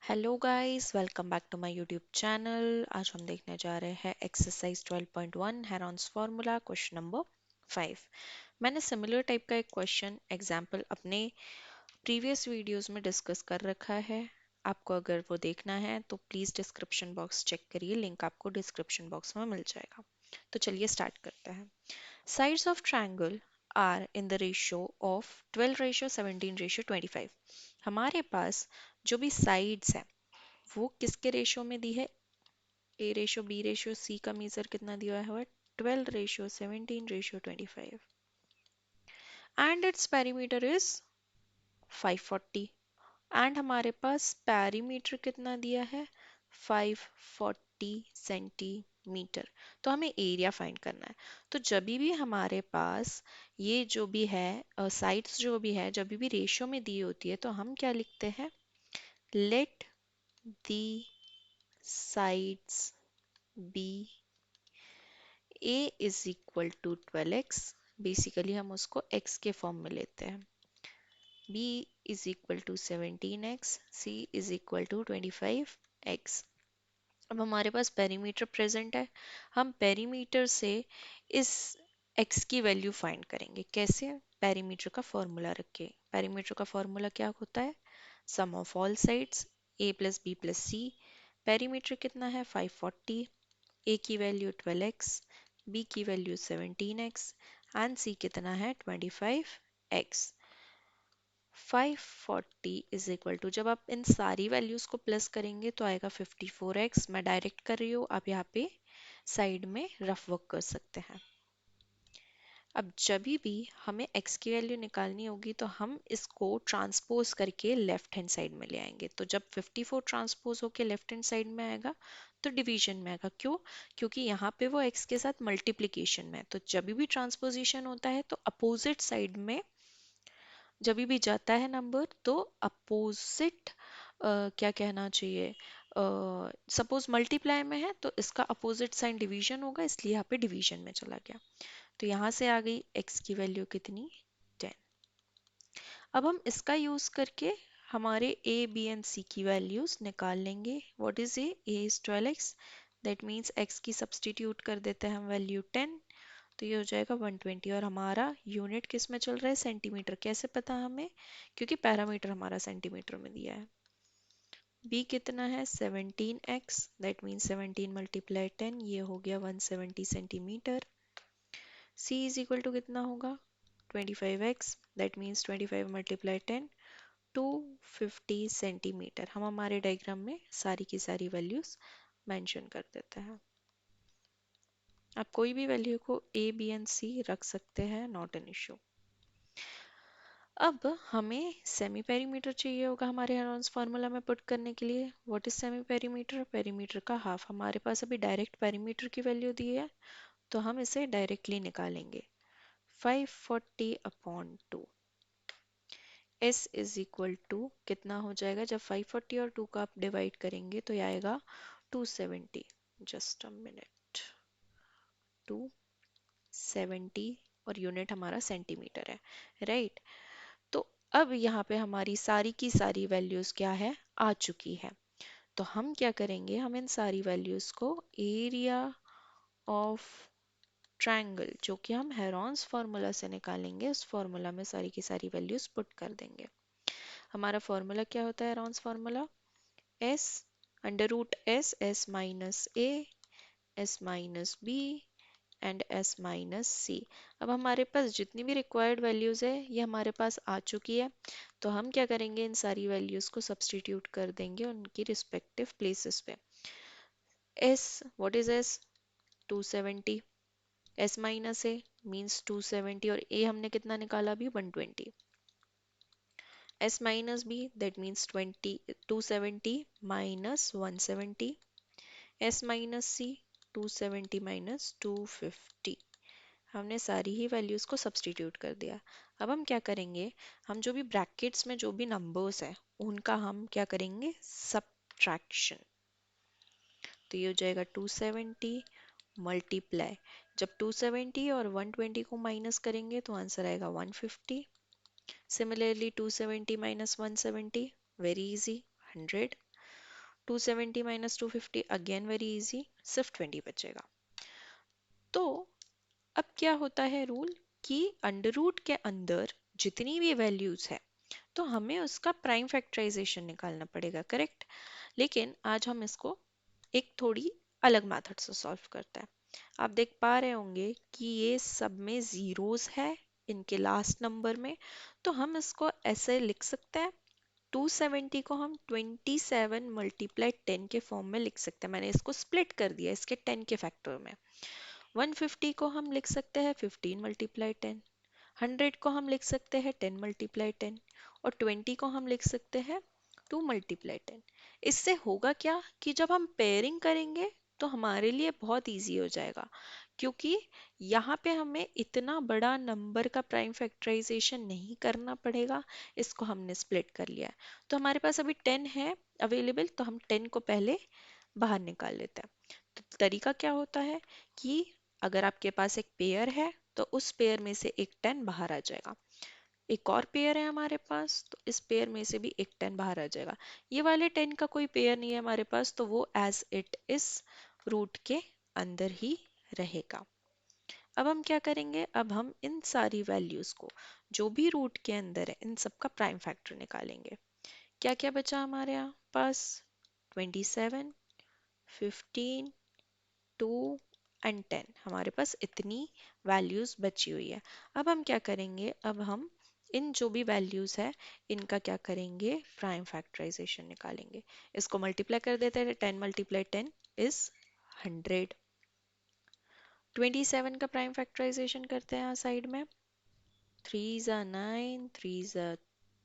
Hello guys, welcome back to my YouTube channel. आज हम देखने जा रहे हैं exercise 12.1 Heron's formula question number 5। मैंने सिमिलर टाइप का एक क्वेश्चन एग्जाम्पल अपने प्रीवियस वीडियोस में डिस्कस कर रखा है। आपको अगर वो देखना है तो प्लीज़ डिस्क्रिप्शन बॉक्स चेक करिए, लिंक आपको डिस्क्रिप्शन बॉक्स में मिल जाएगा। तो चलिए स्टार्ट करते हैं। Sides of triangle are in the ratio of 12 ratio 17 ratio 25। हमारे पास जो भी साइड्स है वो किसके रेशियो में दी है? ए रेशियो, बी रेशियो, सी का मीजर कितना दिया हुआ है? 12 ratio 17 ratio 25 and its perimeter is 540। And हमारे पास पेरीमीटर कितना दिया है? 540 सेंटीमीटर। तो हमें एरिया फाइंड करना है। तो जब भी हमारे पास ये जो भी है साइड्स जो भी है, जब भी रेशियो में दी होती है तो हम क्या लिखते हैं? Let the sides be a is equal to 12x। Basically हम उसको x के फॉर्म में लेते हैं। b is equal to 17x, c is equal to 25x। अब हमारे पास पेरीमीटर प्रेजेंट है। हम पेरीमीटर से इस x की वैल्यू फाइंड करेंगे। कैसे? पेरीमीटर का फॉर्मूला रखे। पेरीमीटर का फॉर्मूला क्या होता है? Sum of all sides a plus B plus C. Perimeter कितना है? 540। a की वैल्यू 12x, b की वैल्यू 17x एंड c कितना है? 25x। 540 इज इक्वल टू, जब आप इन सारी वैल्यूज को प्लस करेंगे तो आएगा 54x। मैं डायरेक्ट कर रही हूँ, आप यहाँ पे साइड में रफ वर्क कर सकते हैं। अब जब भी हमें x की वैल्यू निकालनी होगी तो हम इसको ट्रांसपोज करके लेफ्ट हैंड साइड में ले आएंगे। तो जब 54 ट्रांसपोज होके लेफ्ट हैंड साइड में आएगा तो डिवीजन में आएगा। क्यों? क्योंकि यहाँ पे वो x के साथ मल्टीप्लिकेशन में है। तो जब भी ट्रांसपोजिशन होता है तो अपोजिट साइड में जब भी जाता है नंबर तो अपोजिट क्या कहना चाहिए, सपोज मल्टीप्लाई में है तो इसका अपोजिट साइन डिवीजन होगा, इसलिए यहाँ पे डिवीजन में चला गया। तो यहाँ से आ गई x की वैल्यू कितनी? 10। अब हम इसका यूज करके हमारे a b एंड c की वैल्यूज निकाल लेंगे। What is a is 12x, that means x की सब्सटीट्यूट कर देते हैं हम वैल्यू 10। तो ये हो जाएगा 120 और हमारा यूनिट किस में चल रहा है? सेंटीमीटर। कैसे पता हमें? क्योंकि पैरामीटर हमारा सेंटीमीटर में दिया है। b कितना है? 17x, दैट मीन्स 17 मल्टीप्लाई 10, ये हो गया 170 centimetre. c is equal to कितना होगा? 25x, that means 25 multiply 10, 250 centimetre. हम हमारे डायग्राम में सारी की सारी वैल्यूज मेंशन कर देते हैं। आप कोई भी वैल्यू को a b एंड c रख सकते हैं, नॉट एन इशू। अब हमें सेमी पेरीमीटर चाहिए होगा हमारे हेरॉन्स फार्मूला में पुट करने के लिए। What is semi perimeter? Perimeter का हाफ। हमारे पास अभी डायरेक्ट पेरीमीटर की वैल्यू दी है तो हम इसे डायरेक्टली निकालेंगे। 540 upon 2, s is equal to कितना हो जाएगा? जब 540 और 2 का आप डिवाइड करेंगे तो ये आएगा 270। जस्ट अ मिनट, 270 और यूनिट हमारा सेंटीमीटर है, राइट? तो अब यहाँ पे हमारी सारी की सारी वैल्यूज क्या है? आ चुकी है। तो हम क्या करेंगे? हम इन सारी वैल्यूज को एरिया ऑफ ट्रायंगल, जो कि हम हेरॉन्स फार्मूला से निकालेंगे, उस फार्मूला में सारी की सारी वैल्यूज पुट कर देंगे। हमारा फार्मूला क्या होता है Heron's formula? s under root s minus a, s minus b and s minus C. अब हमारे पास जितनी भी रिक्वायर्ड वैल्यूज है ये हमारे पास आ चुकी है। तो हम क्या करेंगे? इन सारी वैल्यूज को सब्सटीट्यूट कर देंगे उनकी रिस्पेक्टिव प्लेसेस पे। s, what is s? 270। s minus a means 270 और a हमने कितना निकाला अभी? 120। s minus b, that means 270 minus 170। s minus c, 270 minus 250। हमने सारी ही वैल्यूज को सब्सटीट्यूट कर दिया। अब हम क्या करेंगे? हम जो भी ब्रैकेट्स में जो भी नंबर्स है उनका हम क्या करेंगे? सब्ट्रैक्शन। तो ये हो जाएगा 270 मल्टीप्लाई, जब 270 और 120 को माइनस करेंगे तो आंसर आएगा 150। Similarly 270 minus 170, very easy, 100। 270 minus 250, again very easy, सिर्फ 20 बचेगा। तो अब क्या होता है रूल कि अंडर रूट के अंदर जितनी भी वैल्यूज है तो हमें उसका प्राइम फैक्टराइजेशन निकालना पड़ेगा, करेक्ट। लेकिन आज हम इसको एक थोड़ी अलग मेथड से सॉल्व करते हैं। आप देख पा रहे होंगे कि ये सब में जीरोस है इनके लास्ट नंबर में, तो हम इसको ऐसे लिख सकते हैं। 270 को हम 27 मल्टीप्लाई 10 के फॉर्म में लिख सकते हैं, मैंने इसको स्प्लिट कर दिया इसके 10 के फैक्टर में। 150 को हम लिख सकते हैं 15 मल्टीप्लाई 10, 100 को हम लिख सकते हैं 10 मल्टीप्लाई 10, और 20 को हम लिख सकते हैं 2 मल्टीप्लाई 10। इससे होगा क्या कि जब हम पेयरिंग करेंगे तो हमारे लिए बहुत इजी हो जाएगा, क्योंकि यहाँ पे हमें इतना बड़ा नंबर का प्राइम फैक्टराइजेशन नहीं करना पड़ेगा, इसको हमने स्प्लिट कर लिया है। तो हमारे पास अभी 10 है अवेलेबल, तो हम 10 को पहले बाहर निकाल लेते हैं। तो तरीका क्या होता है कि अगर आपके पास एक पेयर है तो उस पेयर में से एक 10 बाहर आ जाएगा। एक और पेयर है हमारे पास तो इस पेयर में से भी एक 10 बाहर आ जाएगा। ये वाले 10 का कोई पेयर नहीं है हमारे पास, तो वो एज इट इज रूट के अंदर ही रहेगा। अब हम क्या करेंगे, अब हम इन सारी वैल्यूज को जो भी रूट के अंदर है इन सब का प्राइम फैक्टर निकालेंगे। क्या क्या बचा हमारे यहाँ पास, 27, 15, 2 एंड 10, हमारे पास इतनी वैल्यूज बची हुई है। अब हम क्या करेंगे, अब हम इन जो भी वैल्यूज है इनका क्या करेंगे, प्राइम फैक्टराइजेशन निकालेंगे। इसको मल्टीप्लाई कर देते हैं, 10 मल्टीप्लाई 10 इज 100। 27 का प्राइम फैक्टराइजेशन करते हैं यहाँ साइड में, 3 ज़ा 9, 3 ज़ा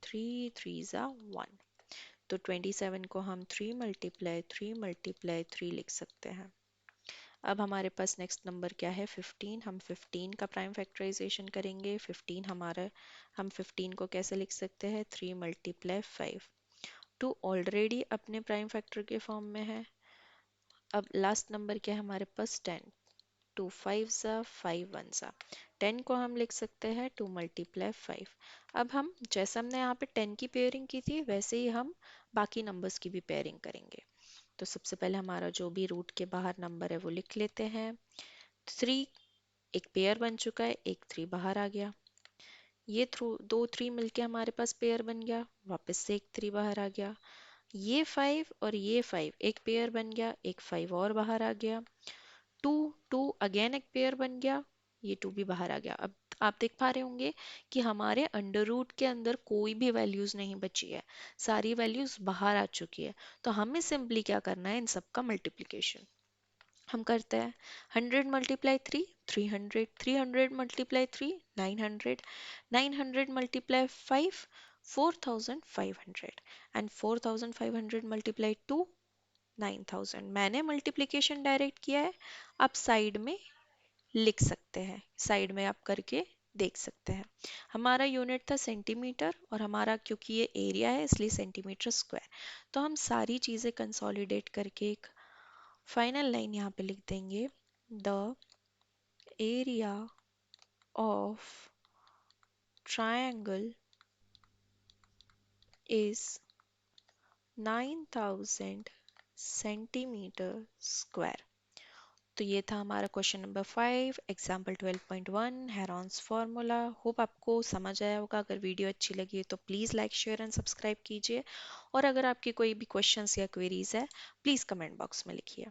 3, 3 ज़ा 1। तो 27 को हम 3 मल्टीप्लाई 3 लिख सकते हैं। अब हमारे पास नेक्स्ट नंबर क्या है, 15। हम 15 का प्राइम फैक्टराइजेशन करेंगे। 15 हमारा, हम 15 को कैसे लिख सकते हैं, 3 मल्टीप्लाई 5। 2 ऑलरेडी अपने प्राइम फैक्टर के फॉर्म में है। अब लास्ट नंबर क्या है हमारे पास, 10। 2 5 ज़ा 5 1 ज़ा, 10 को हम लिख सकते हैं 2 मल्टीप्लाई 5। अब हम जैसे हमने यहाँ पे 10 की पेयरिंग की थी वैसे ही हम बाकी नंबर्स की भी पेयरिंग करेंगे। तो सबसे पहले हमारा जो भी रूट के बाहर नंबर है वो लिख लेते हैं। 3 एक पेयर बन चुका है, एक 3 बाहर आ गया। ये थ्रू दो 3 मिलके हमारे पास पेयर बन गया, वापस से एक 3 बाहर आ गया। ये 5 और ये 5 एक पेयर बन गया, एक 5 और बाहर आ गया। 2 2 अगेन एक पेयर बन गया, ये 2 भी बाहर आ गया। अब आप देख पा रहे होंगे कि हमारे अंडर रूट के अंदर कोई भी वैल्यूज नहीं बची है, सारी वैल्यूज बाहर आ चुकी है। तो हमें सिंपली क्या करना है, इन सब का मल्टीप्लिकेशन हम करते हैं। 100 multiply 3, 300, 300 multiply 3, 900, 900 multiply 5, 4500, and 4500 multiply 2, 9000। मैंने मल्टीप्लिकेशन डायरेक्ट किया है, आप साइड में लिख सकते हैं, साइड में आप करके देख सकते हैं। हमारा यूनिट था सेंटीमीटर और हमारा क्योंकि ये एरिया है इसलिए सेंटीमीटर स्क्वायर। तो हम सारी चीज़ें कंसोलिडेट करके एक फाइनल लाइन यहाँ पे लिख देंगे, the area of triangle is 9000 centimetre square. तो ये था हमारा question number 5, example 12.1 Heron's formula. Hope आपको समझ आया होगा। अगर वीडियो अच्छी लगी है तो please like share and subscribe कीजिए, और अगर आपकी कोई भी क्वेश्चंस या क्वेरीज है प्लीज़ कमेंट बॉक्स में लिखिए।